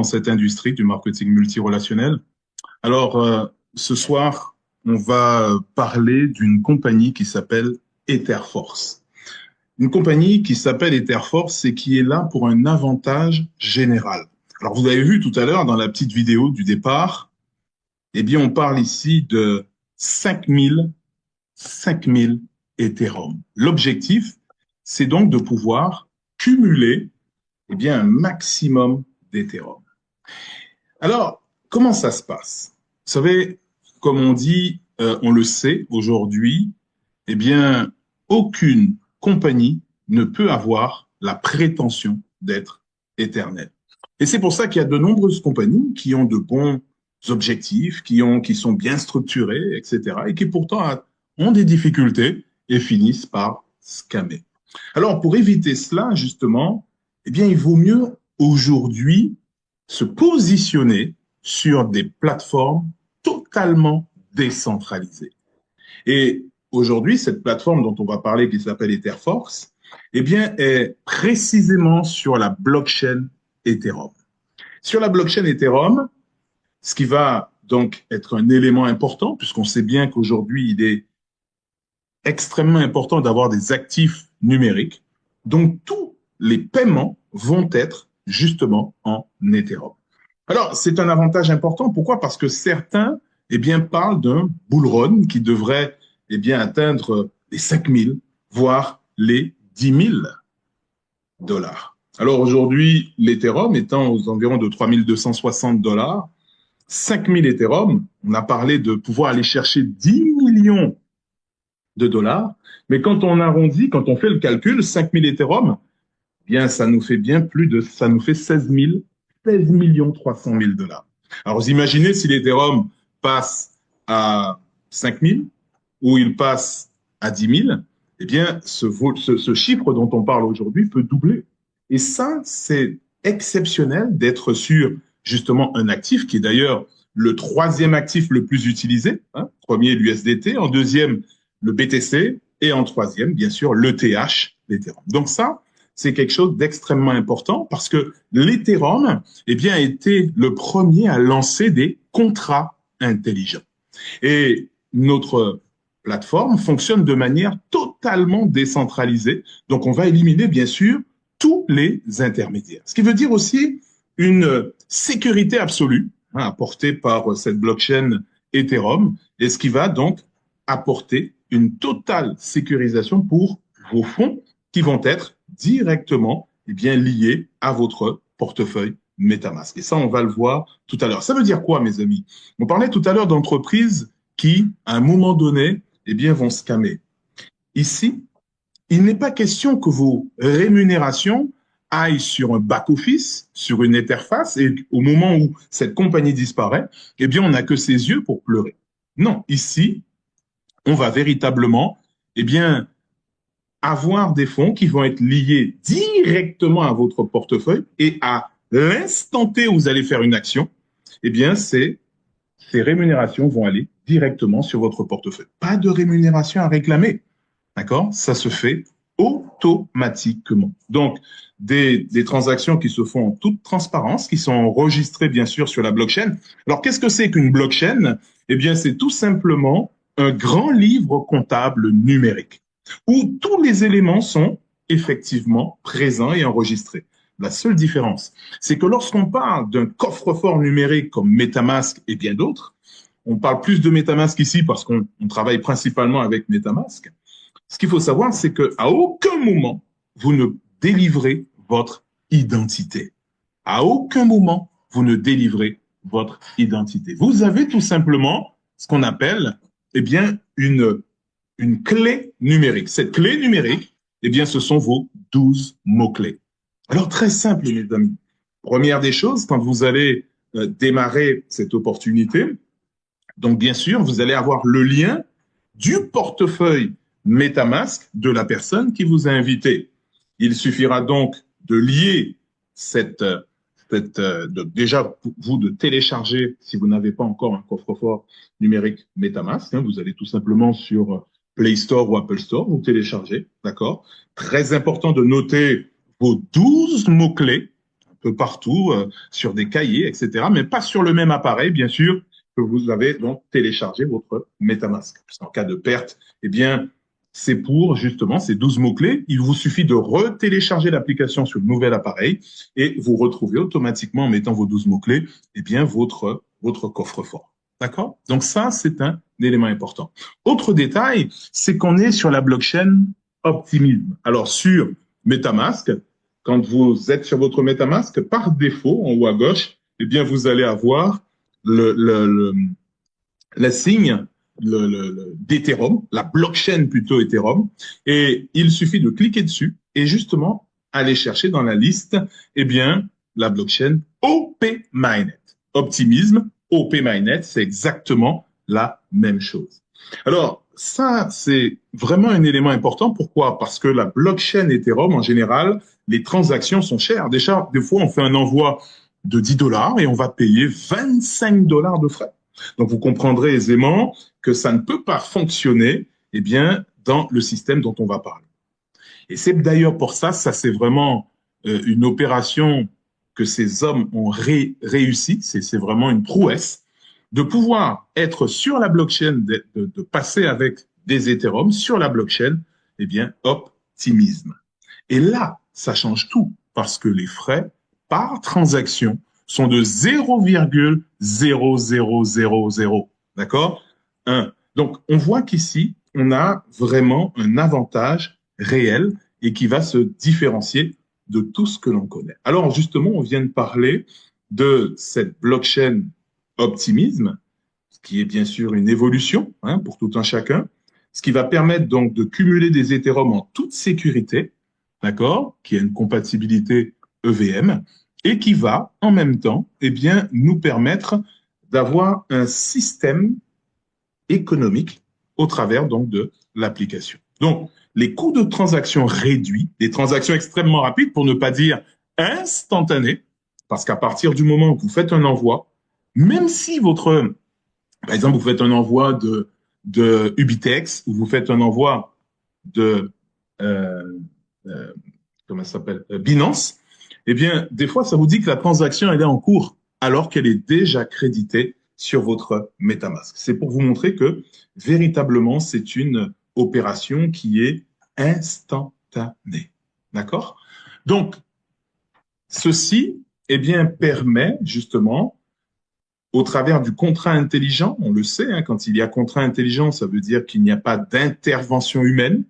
dans cette industrie du marketing multirelationnel. Alors, ce soir, on va parler d'une compagnie qui s'appelle Etherforce. Une compagnie qui s'appelle Etherforce et qui est là pour un avantage général. Alors, vous avez vu tout à l'heure dans la petite vidéo du départ, eh bien, on parle ici de 5000 Ethereum. L'objectif, c'est donc de pouvoir cumuler eh bien, un maximum d'Ethereum. Alors, comment ça se passe? Vous savez, comme on dit, on le sait aujourd'hui, eh bien, aucune compagnie ne peut avoir la prétention d'être éternelle. Et c'est pour ça qu'il y a de nombreuses compagnies qui ont de bons objectifs, qui sont bien structurées, etc., et qui pourtant ont des difficultés et finissent par scammer. Alors, pour éviter cela, justement, eh bien, il vaut mieux aujourd'hui se positionner sur des plateformes totalement décentralisées. Et aujourd'hui, cette plateforme dont on va parler, qui s'appelle Etherforce, eh bien, est précisément sur la blockchain Ethereum. Sur la blockchain Ethereum, ce qui va donc être un élément important, puisqu'on sait bien qu'aujourd'hui, il est extrêmement important d'avoir des actifs numériques. Donc, tous les paiements vont être justement en Ethereum. Alors, c'est un avantage important. Pourquoi? Parce que certains, eh bien, parlent d'un bull run qui devrait, eh bien, atteindre les 5000, voire les 10 000 dollars. Alors, aujourd'hui, l'Ethereum étant aux environs de 3260 dollars, 5000 Ethereum, on a parlé de pouvoir aller chercher 10 millions de dollars. Mais quand on arrondit, quand on fait le calcul, 5000 Ethereum, eh bien, ça nous fait bien plus de, ça nous fait 16 millions 300 000 dollars. Alors, vous imaginez si l'Ethereum passe à 5000 ou il passe à 10 000, eh bien, ce chiffre dont on parle aujourd'hui peut doubler. Et ça, c'est exceptionnel d'être sur justement un actif qui est d'ailleurs le troisième actif le plus utilisé. Hein, premier, l'USDT. En deuxième, le BTC. Et en troisième, bien sûr, l'ETH, l'Ethereum. Donc ça, c'est quelque chose d'extrêmement important parce que l'Ethereum, eh bien, a été le premier à lancer des contrats intelligents. Et notre plateforme fonctionne de manière totalement décentralisée. Donc, on va éliminer, bien sûr, tous les intermédiaires. Ce qui veut dire aussi une sécurité absolue hein, apportée par cette blockchain Ethereum et ce qui va donc apporter une totale sécurisation pour vos fonds qui vont être directement eh bien, liés à votre portefeuille MetaMask. Et ça, on va le voir tout à l'heure. Ça veut dire quoi, mes amis? On parlait tout à l'heure d'entreprises qui, à un moment donné, eh bien, vont scammer. Ici, il n'est pas question que vos rémunérations aillent sur un back-office, sur une interface, et au moment où cette compagnie disparaît, eh bien, on n'a que ses yeux pour pleurer. Non, ici, on va véritablement, eh bien, avoir des fonds qui vont être liés directement à votre portefeuille et à l'instant T où vous allez faire une action, eh bien, ces rémunérations vont aller directement sur votre portefeuille. Pas de rémunération à réclamer. D'accord? Ça se fait automatiquement. Donc, des transactions qui se font en toute transparence, qui sont enregistrées, bien sûr, sur la blockchain. Alors, qu'est-ce que c'est qu'une blockchain? Eh bien, c'est tout simplement un grand livre comptable numérique où tous les éléments sont effectivement présents et enregistrés. La seule différence, c'est que lorsqu'on parle d'un coffre-fort numérique comme MetaMask et bien d'autres, on parle plus de MetaMask ici parce qu'on travaille principalement avec MetaMask. Ce qu'il faut savoir, c'est qu'à aucun moment, vous ne délivrez votre identité. À aucun moment, vous ne délivrez votre identité. Vous avez tout simplement ce qu'on appelle eh bien, une clé numérique. Cette clé numérique, eh bien, ce sont vos 12 mots-clés. Alors, très simple, mes amis. Première des choses, quand vous allez démarrer cette opportunité, donc, bien sûr, vous allez avoir le lien du portefeuille MetaMask de la personne qui vous a invité. Il suffira donc de lier déjà, vous de télécharger, si vous n'avez pas encore un coffre-fort numérique MetaMask, hein, vous allez tout simplement sur Play Store ou Apple Store, vous téléchargez, d'accord? Très important de noter vos 12 mots-clés, peu partout, sur des cahiers, etc., mais pas sur le même appareil, bien sûr, que vous avez donc téléchargé votre MetaMask. En cas de perte, eh bien, c'est pour justement ces 12 mots-clés. Il vous suffit de retélécharger l'application sur le nouvel appareil et vous retrouvez automatiquement, en mettant vos 12 mots-clés, eh bien, votre coffre-fort. D'accord? Donc ça, c'est un élément important. Autre détail, c'est qu'on est sur la blockchain Optimism. Alors, sur MetaMask, quand vous êtes sur votre MetaMask, par défaut, en haut à gauche, eh bien, vous allez avoir le signe d'Ethereum, la blockchain plutôt Ethereum, et il suffit de cliquer dessus et justement aller chercher dans la liste, eh bien, la blockchain OP Mainnet. Optimisme, OP Mainnet, c'est exactement la même chose. Alors, ça, c'est vraiment un élément important. Pourquoi? Parce que la blockchain Ethereum, en général, les transactions sont chères. Déjà, des fois, on fait un envoi de 10 dollars et on va payer 25 dollars de frais. Donc, vous comprendrez aisément que ça ne peut pas fonctionner, eh bien, dans le système dont on va parler. Et c'est d'ailleurs pour ça, ça c'est vraiment une opération que ces hommes ont réussi, c'est vraiment une prouesse, de pouvoir être sur la blockchain, de passer avec des Ethereum sur la blockchain, eh bien, optimisme. Et là, ça change tout, parce que les frais par transaction sont de 0,0000. D'accord? Donc, on voit qu'ici, on a vraiment un avantage réel et qui va se différencier de tout ce que l'on connaît. Alors, justement, on vient de parler de cette blockchain Optimism, qui est bien sûr une évolution pour tout un chacun, ce qui va permettre donc de cumuler des Ethereum en toute sécurité, d'accord, qui a une compatibilité EVM, et qui va en même temps, eh bien, nous permettre d'avoir un système économique au travers donc de l'application. Donc, les coûts de transaction réduits, des transactions extrêmement rapides, pour ne pas dire instantanées, parce qu'à partir du moment où vous faites un envoi, même si votre, par exemple, vous faites un envoi de Ubitex ou vous faites un envoi de, euh, euh, comment ça s'appelle, Binance, eh bien, des fois, ça vous dit que la transaction, elle est en cours, alors qu'elle est déjà créditée sur votre MetaMask. C'est pour vous montrer que, véritablement, c'est une opération qui est instantanée. D'accord? Donc, ceci, eh bien, permet, justement, au travers du contrat intelligent, on le sait, quand il y a contrat intelligent, ça veut dire qu'il n'y a pas d'intervention humaine.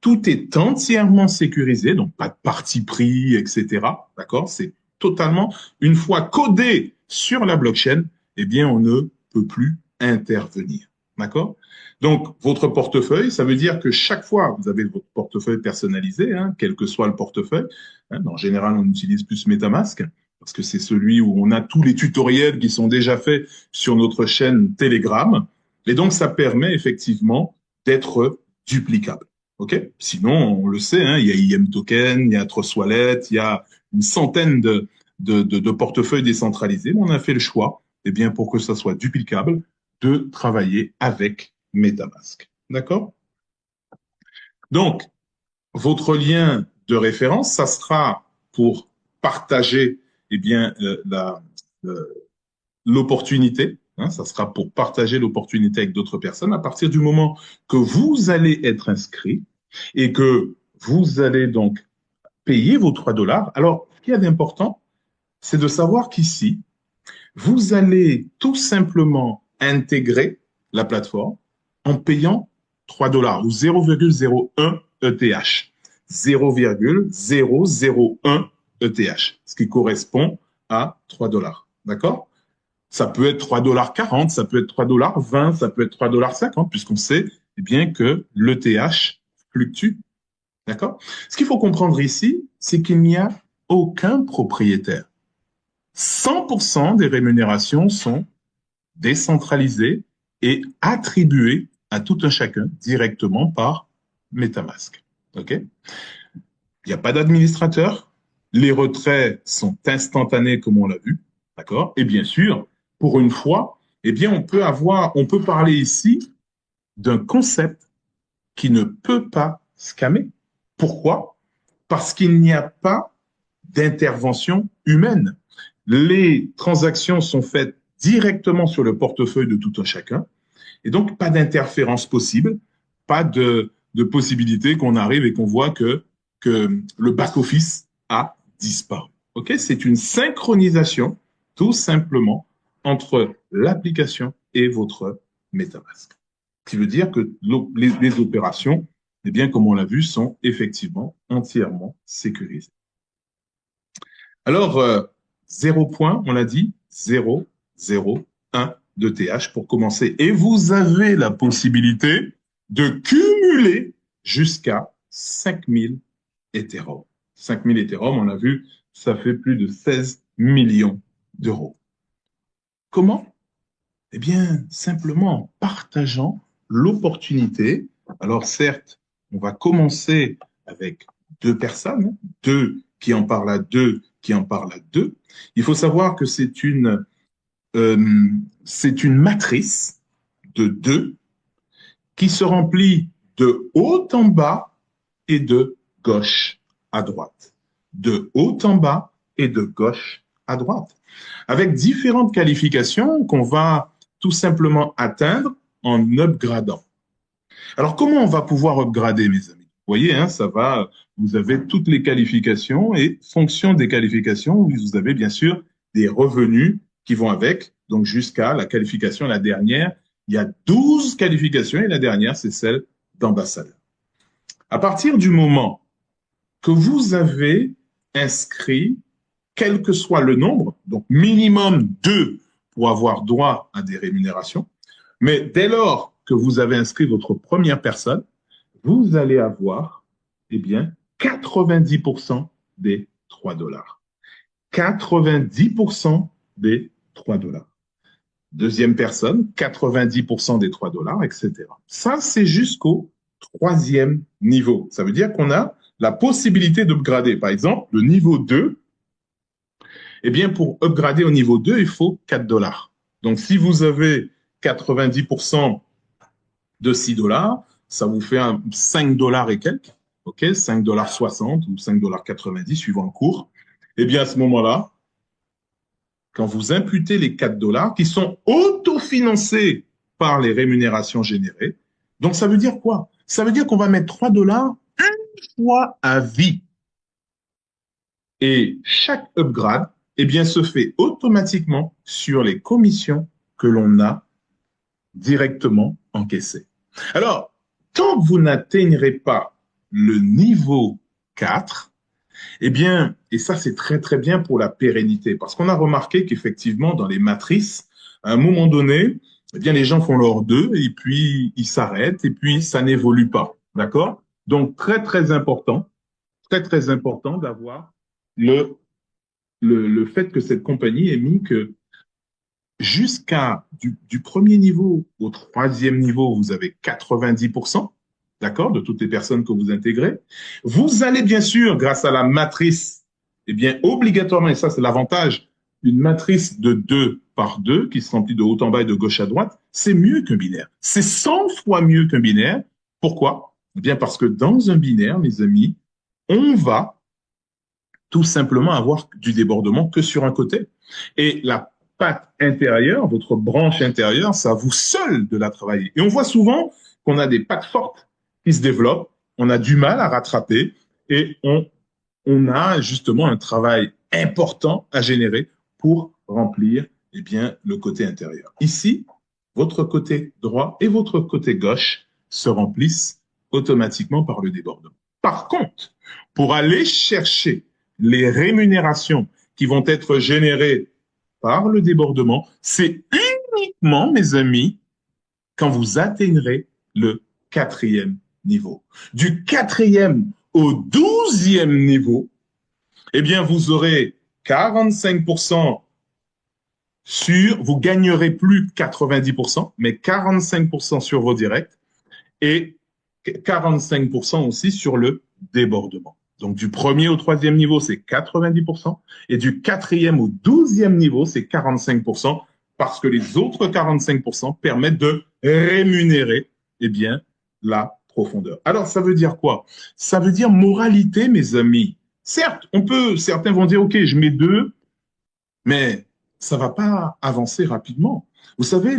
Tout est entièrement sécurisé, donc pas de parti pris, etc. D'accord? C'est totalement, une fois codé sur la blockchain, eh bien, on ne peut plus intervenir. D'accord? Donc, votre portefeuille, ça veut dire que chaque fois, vous avez votre portefeuille personnalisé, quel que soit le portefeuille. En général, on utilise plus MetaMask parce que c'est celui où on a tous les tutoriels qui sont déjà faits sur notre chaîne Telegram. Et donc, ça permet effectivement d'être duplicable. OK? Sinon, on le sait, il y a IM Token, il y a Trust Wallet, il y a une centaine de portefeuilles décentralisés. Mais on a fait le choix, eh bien, pour que ça soit duplicable, de travailler avec MetaMask. D'accord? Donc, votre lien de référence, ça sera pour partager, eh bien, l'opportunité. Ça sera pour partager l'opportunité avec d'autres personnes. À partir du moment que vous allez être inscrit et que vous allez donc payer vos 3 dollars, alors, ce qu'il y a d'important, c'est de savoir qu'ici, vous allez tout simplement intégrer la plateforme en payant 3 dollars ou 0,01 ETH. 0,001 ETH, ce qui correspond à 3 dollars. D'accord? Ça peut être 3,40 $, ça peut être 3,20 $, ça peut être 3,50 $, puisqu'on sait bien que l'ETH fluctue. D'accord? Ce qu'il faut comprendre ici, c'est qu'il n'y a aucun propriétaire. 100% des rémunérations sont décentralisées et attribuées à tout un chacun directement par MetaMask. OK? Il n'y a pas d'administrateur. Les retraits sont instantanés comme on l'a vu. D'accord? Et bien sûr, pour une fois, eh bien, on peut parler ici d'un concept qui ne peut pas scammer. Pourquoi? Parce qu'il n'y a pas d'intervention humaine. Les transactions sont faites directement sur le portefeuille de tout un chacun. Et donc, pas d'interférence possible, pas de possibilité qu'on arrive et qu'on voit que le back-office a disparu. OK? C'est une synchronisation, tout simplement, entre l'application et votre MetaMask. Ce qui veut dire que les opérations, eh bien, comme on l'a vu, sont effectivement entièrement sécurisées. Alors, 0 point, on l'a dit, 0, 0, 1 de TH pour commencer. Et vous avez la possibilité de cumuler jusqu'à 5000 Ethereum. 5000 Ethereum, on a vu, ça fait plus de 16 millions d'euros. Comment? Eh bien, simplement en partageant l'opportunité. Alors certes, on va commencer avec 2 personnes, 2 qui en parlent à 2, qui en parlent à 2. Il faut savoir que c'est une matrice de 2 qui se remplit de haut en bas et de gauche à droite. De haut en bas et de gauche à droite. Avec différentes qualifications qu'on va tout simplement atteindre en upgradant. Alors, comment on va pouvoir upgrader, mes amis? Vous voyez, hein, ça va, vous avez toutes les qualifications et fonction des qualifications, vous avez bien sûr des revenus qui vont avec, donc jusqu'à la qualification, la dernière. Il y a 12 qualifications et la dernière, c'est celle d'ambassadeur. À partir du moment que vous avez inscrit, quel que soit le nombre, donc minimum 2 pour avoir droit à des rémunérations, mais dès lors que vous avez inscrit votre première personne, vous allez avoir, eh bien, 90% des 3 dollars. 90% des 3 dollars. Deuxième personne, 90% des 3 dollars, etc. Ça, c'est jusqu'au 3e niveau. Ça veut dire qu'on a la possibilité d'upgrader. Par exemple, le niveau 2, eh bien, pour upgrader au niveau 2, il faut 4 dollars. Donc, si vous avez 90% de 6 dollars, ça vous fait 5 dollars et quelques, ok, 5 dollars 60 ou 5 dollars 90 suivant le cours. Eh bien, à ce moment-là, quand vous imputez les 4 dollars qui sont autofinancés par les rémunérations générées, donc ça veut dire quoi? Ça veut dire qu'on va mettre 3 dollars une fois à vie. Et chaque upgrade, eh bien, se fait automatiquement sur les commissions que l'on a directement encaissées. Alors, tant que vous n'atteignerez pas le niveau 4, eh bien, et ça c'est très très bien pour la pérennité, parce qu'on a remarqué qu'effectivement dans les matrices, à un moment donné, eh bien les gens font leur 2 et puis ils s'arrêtent et puis ça n'évolue pas, d'accord? Donc très très important d'avoir le fait que cette compagnie ait mis que jusqu'à du premier niveau au 3e niveau, vous avez 90%, d'accord, de toutes les personnes que vous intégrez. Vous allez bien sûr, grâce à la matrice, eh bien, obligatoirement, et ça c'est l'avantage, une matrice de 2 par 2 qui se remplit de haut en bas et de gauche à droite, c'est mieux qu'un binaire. C'est 100 fois mieux qu'un binaire. Pourquoi? Eh bien, parce que dans un binaire, mes amis, on va tout simplement avoir du débordement que sur un côté. Et la patte intérieure, votre branche intérieure, ça vous seul de la travailler. Et on voit souvent qu'on a des pattes fortes qui se développent, on a du mal à rattraper et on a justement un travail important à générer pour remplir eh bien, le côté intérieur. Ici, votre côté droit et votre côté gauche se remplissent automatiquement par le débordement. Par contre, pour aller chercher les rémunérations qui vont être générées par le débordement, c'est uniquement, mes amis, quand vous atteindrez le 4e niveau. Du 4e au 12e niveau, eh bien, vous aurez 45% vous gagnerez plus 90%, mais 45% sur vos directs et 45% aussi sur le débordement. Donc, du 1er au 3e niveau, c'est 90%. Et du 4e au 12e niveau, c'est 45%, parce que les autres 45% permettent de rémunérer, eh bien, la profondeur. Alors, ça veut dire quoi? Ça veut dire moralité, mes amis. Certes, certains vont dire, OK, je mets 2, mais ça va pas avancer rapidement. Vous savez,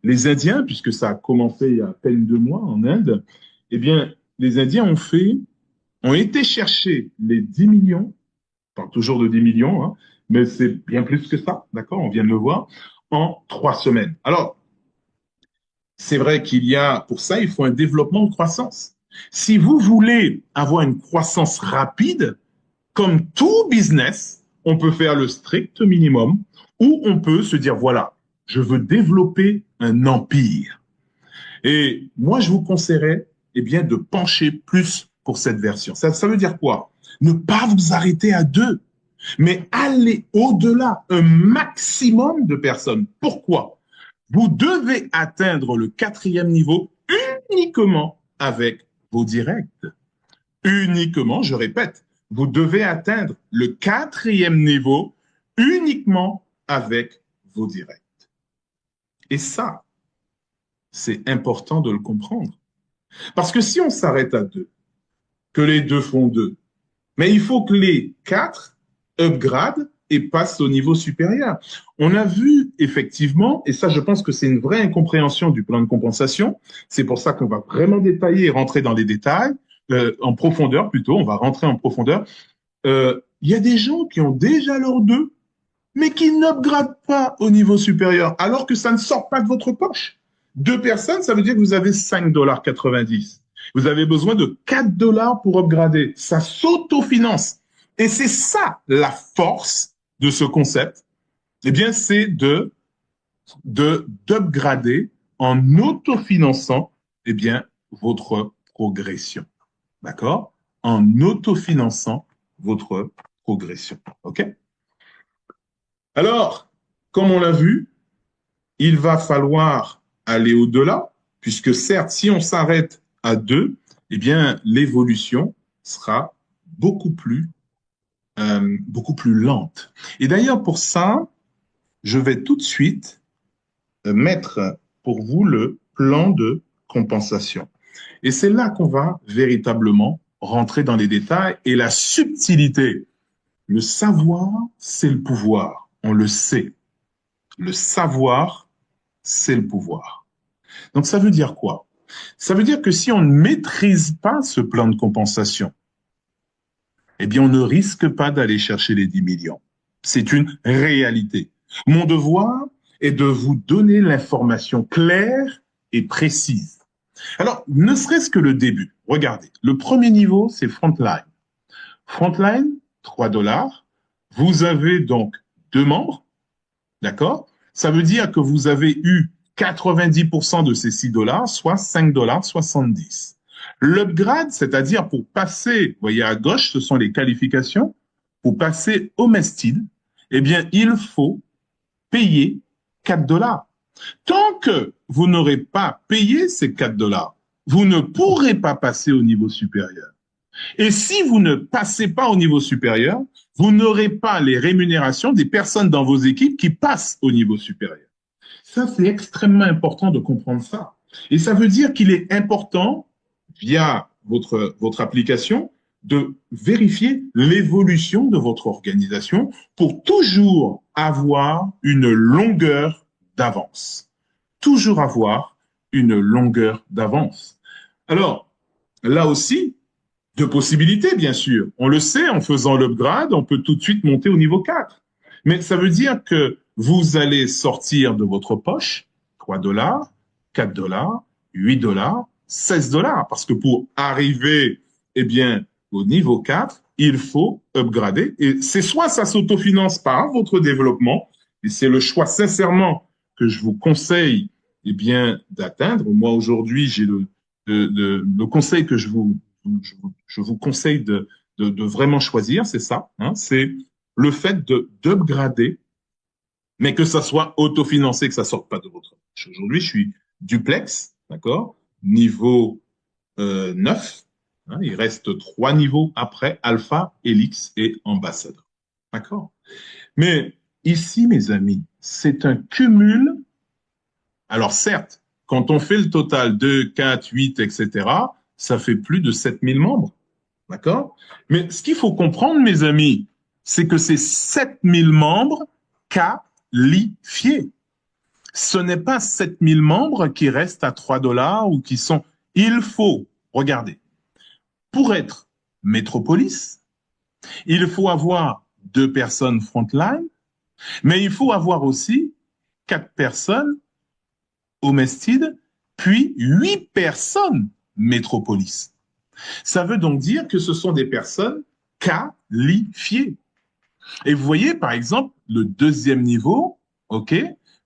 les Indiens, puisque ça a commencé il y a à peine 2 mois en Inde, eh bien, les Indiens ont été chercher les 10 millions, je parle toujours de 10 millions, hein, mais c'est bien plus que ça, d'accord, on vient de le voir, en 3 semaines. Alors, c'est vrai pour ça, il faut un développement de croissance. Si vous voulez avoir une croissance rapide, comme tout business, on peut faire le strict minimum ou on peut se dire, voilà, je veux développer un empire. Et moi, je vous conseillerais eh bien, de pencher plus pour cette version. Ça veut dire quoi? Ne pas vous arrêter à 2, mais aller au-delà, un maximum de personnes. Pourquoi? Vous devez atteindre le 4e niveau uniquement avec vos directs. Uniquement, je répète, vous devez atteindre le 4e niveau uniquement avec vos directs. Et ça, c'est important de le comprendre. Parce que si on s'arrête à 2, que les 2 font 2, mais il faut que les 4 upgradent et passent au niveau supérieur. On a vu effectivement, et ça je pense que c'est une vraie incompréhension du plan de compensation, c'est pour ça qu'on va vraiment détailler et rentrer dans les détails, en profondeur plutôt, on va rentrer en profondeur. Il y a des gens qui ont déjà leur 2, mais qui n'upgradent pas au niveau supérieur, alors que ça ne sort pas de votre poche. 2 personnes, ça veut dire que vous avez 5,90 $. Vous avez besoin de 4 $ pour upgrader. Ça s'autofinance. Et c'est ça la force de ce concept. Eh bien, c'est d'upgrader en autofinançant, eh bien, votre progression. D'accord? En autofinançant votre progression. OK? Alors, comme on l'a vu, il va falloir aller au-delà, puisque certes, si on s'arrête à 2, eh bien, l'évolution sera beaucoup plus lente. Et d'ailleurs, pour ça, je vais tout de suite mettre pour vous le plan de compensation. Et c'est là qu'on va véritablement rentrer dans les détails et la subtilité. Le savoir, c'est le pouvoir. On le sait. Le savoir, c'est le pouvoir. Donc, ça veut dire quoi? Ça veut dire que si on ne maîtrise pas ce plan de compensation, eh bien, on ne risque pas d'aller chercher les 10 millions. C'est une réalité. Mon devoir est de vous donner l'information claire et précise. Alors, ne serait-ce que le début. Regardez, le premier niveau, c'est Frontline. Frontline, 3 $. Vous avez donc 2 membres, d'accord? Ça veut dire que vous avez eu 90% de ces 6 $, soit 5,70 $. L'upgrade, c'est-à-dire pour passer, vous voyez à gauche, ce sont les qualifications, pour passer au Mestid, eh bien, il faut payer 4 $. Tant que vous n'aurez pas payé ces 4 $, vous ne pourrez pas passer au niveau supérieur. Et si vous ne passez pas au niveau supérieur, vous n'aurez pas les rémunérations des personnes dans vos équipes qui passent au niveau supérieur. Ça, c'est extrêmement important de comprendre ça. Et ça veut dire qu'il est important, via votre application, de vérifier l'évolution de votre organisation pour toujours avoir une longueur d'avance. Toujours avoir une longueur d'avance. Alors, là aussi, 2 possibilités, bien sûr. On le sait, en faisant l'upgrade, on peut tout de suite monter au niveau 4. Mais ça veut dire que vous allez sortir de votre poche 3 $, 4 $, 8 $, 16 $. Parce que pour arriver, eh bien, au niveau 4, il faut upgrader. Et c'est soit ça s'autofinance par votre développement, et c'est le choix sincèrement que je vous conseille, eh bien, d'atteindre. Moi, aujourd'hui, j'ai le conseil que je vous conseille de vraiment choisir, c'est ça, hein, c'est le fait d'upgrader, mais que ça soit autofinancé, que ça sorte pas de votre poche. Aujourd'hui, je suis duplex, d'accord, niveau 9, hein, il reste 3 niveaux après, alpha, helix et ambassadeur, d'accord. Mais ici, mes amis, c'est un cumul. Alors certes, quand on fait le total 2, 4, 8, etc., ça fait plus de 7000 membres. D'accord? Mais ce qu'il faut comprendre, mes amis, c'est que c'est 7000 membres qualifiés. Ce n'est pas 7000 membres qui restent à 3 dollars ou qui sont... Il faut, regardez, pour être métropolis, il faut avoir 2 personnes frontline, mais il faut avoir aussi 4 personnes homestide, puis 8 personnes métropolis. Ça veut donc dire que ce sont des personnes qualifiées. Et vous voyez, par exemple, le deuxième niveau, OK,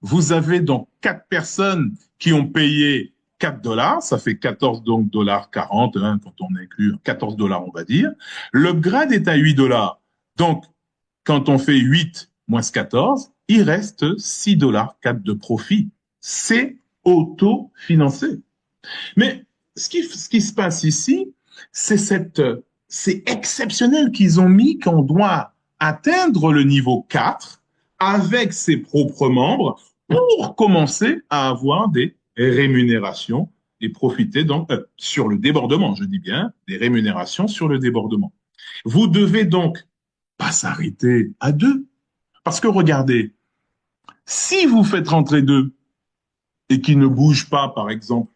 vous avez donc 4 personnes qui ont payé 4 dollars, ça fait 14 donc dollars 40 hein, quand on inclut 14 dollars on va dire. L'upgrade est à 8 dollars. Donc quand on fait 8 moins 14, il reste 6 dollars 4 de profit. C'est auto-financé. Mais ce qui se passe ici, c'est exceptionnel qu'ils ont mis qu'on doit atteindre le niveau 4 avec ses propres membres pour commencer à avoir des rémunérations et profiter donc sur le débordement, je dis bien, des rémunérations sur le débordement. Vous devez donc pas s'arrêter à 2. Parce que regardez, si vous faites rentrer 2 et qui ne bougent pas, par exemple,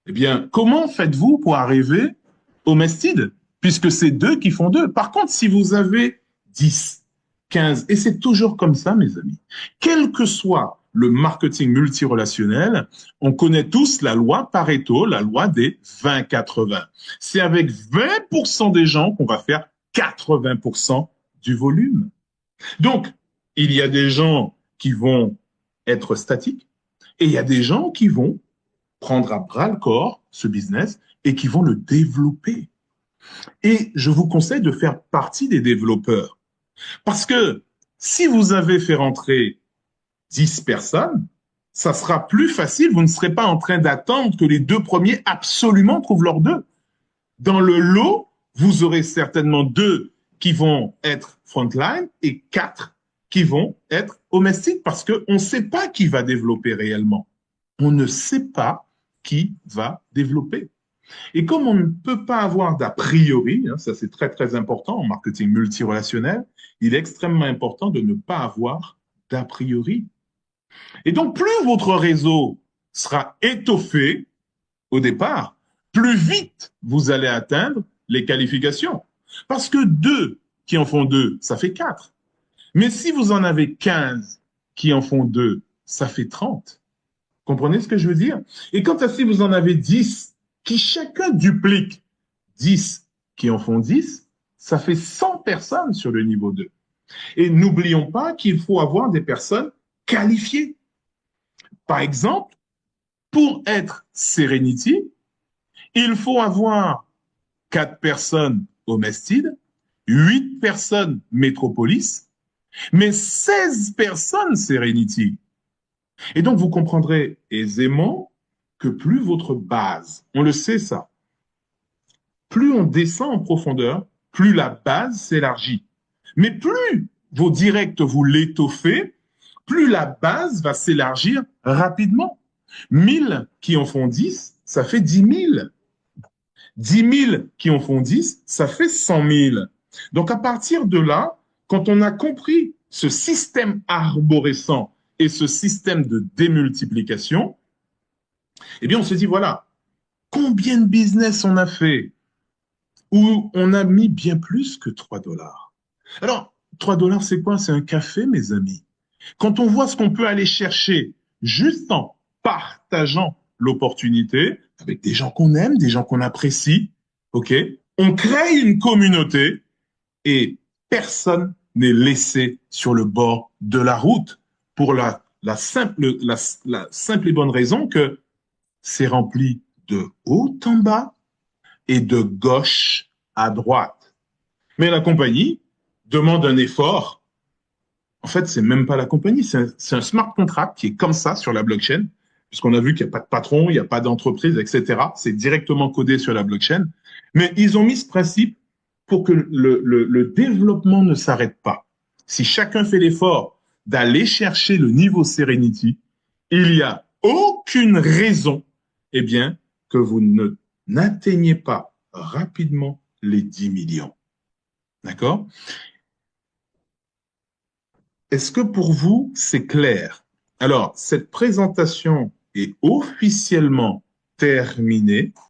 eh bien, comment faites-vous pour arriver au mestide, puisque c'est 2 qui font 2. Par contre, si vous avez 10, 15, et c'est toujours comme ça, mes amis, quel que soit le marketing multirelationnel, on connaît tous la loi Pareto, la loi des 20-80. C'est avec 20% des gens qu'on va faire 80% du volume. Donc, il y a des gens qui vont être statiques et il y a des gens qui vont prendre à bras le corps ce business et qui vont le développer. Et je vous conseille de faire partie des développeurs. Parce que si vous avez fait rentrer 10 personnes, ça sera plus facile. Vous ne serez pas en train d'attendre que les 2 premiers absolument trouvent leurs 2. Dans le lot, vous aurez certainement 2 qui vont être frontline et 4 qui vont être domestiques parce qu'on ne sait pas qui va développer réellement. On ne sait pas qui va développer. Et comme on ne peut pas avoir d'a priori, hein, ça c'est très très important en marketing multirelationnel, il est extrêmement important de ne pas avoir d'a priori. Et donc plus votre réseau sera étoffé au départ, plus vite vous allez atteindre les qualifications. Parce que 2 qui en font 2, ça fait 4. Mais si vous en avez 15 qui en font 2, ça fait 30. Comprenez ce que je veux dire? Et quant à si vous en avez 10 qui chacun duplique 10 qui en font 10, ça fait 100 personnes sur le niveau 2. Et n'oublions pas qu'il faut avoir des personnes qualifiées. Par exemple, pour être Serenity, il faut avoir 4 personnes Homestide, 8 personnes Metropolis, mais 16 personnes Serenity. Et donc, vous comprendrez aisément que plus votre base, on le sait ça, plus on descend en profondeur, plus la base s'élargit. Mais plus vos directs vous l'étoffez, plus la base va s'élargir rapidement. 1000 qui en font 10, ça fait 10 000. 10 000 qui en font 10, ça fait 100 000. Donc à partir de là, quand on a compris ce système arborescent et ce système de démultiplication, eh bien on se dit, voilà, combien de business on a fait où on a mis bien plus que 3 dollars. Alors, 3 dollars, c'est quoi? C'est un café, mes amis. Quand on voit ce qu'on peut aller chercher juste en partageant l'opportunité avec des gens qu'on aime, des gens qu'on apprécie, ok? On crée une communauté et personne n'est laissé sur le bord de la route pour la simple et bonne raison que c'est rempli de haut en bas et de gauche à droite. Mais la compagnie demande un effort. En fait, c'est même pas la compagnie, c'est un smart contract qui est comme ça sur la blockchain, puisqu'on a vu qu'il n'y a pas de patron, il n'y a pas d'entreprise, etc. C'est directement codé sur la blockchain. Mais ils ont mis ce principe pour que le développement ne s'arrête pas. Si chacun fait l'effort d'aller chercher le niveau Serenity, il n'y a aucune raison, eh bien, que vous n'atteigniez pas rapidement les 10 millions. D'accord? Est-ce que pour vous, c'est clair? Alors, cette présentation est officiellement terminée.